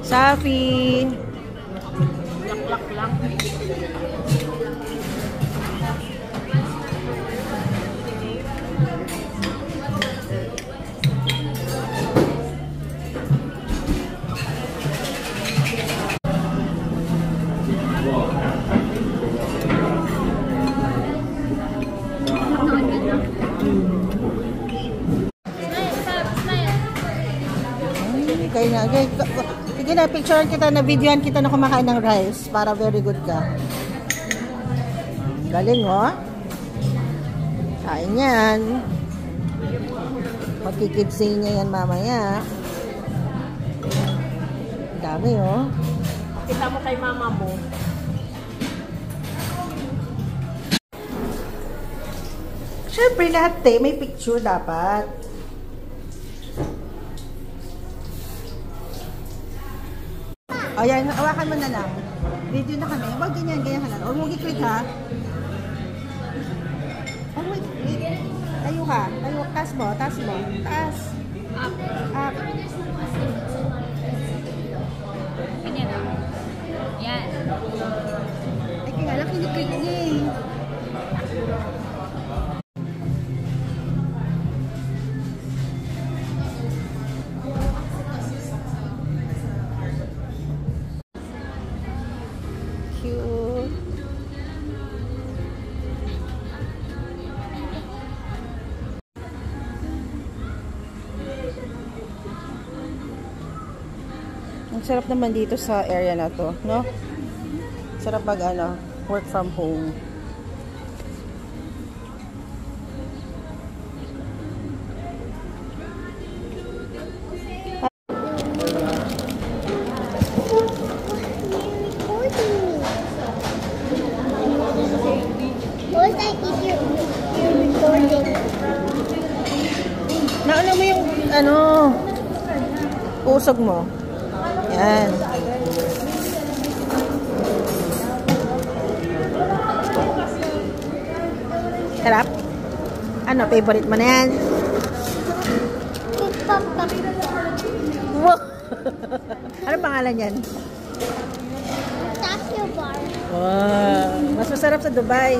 Safi. Laklak lang. Okay na. Okay. Sige na, picturean kita na videoan kita na kumakain ng rice para very good ka. Galing, oh. Kain yan. Magkikipsay niya yan mamaya. Dami, oh. Kita mo kay mama mo. Siyempre lahat may picture dapat. O yan, hawakan mo na lang. Video na kami. Huwag ganyan, ganyan ka lang. O huwag i-click ha. Oh, wait. Tayo ka. Tayo. Taas mo. Taas mo. Taas. Up. Up. Ganyan lang. Yan. Ay, kaya lang kiniklik niya eh. Cute. Ang sarap naman dito sa area na to, no? Sarap pag work from home. Naano mo yung usog mo. Yan. Sarap? Ano, favorite mo na yan? Wow! Ano pangalan yan? Taco bar. Wow! Mas masarap sa Dubai.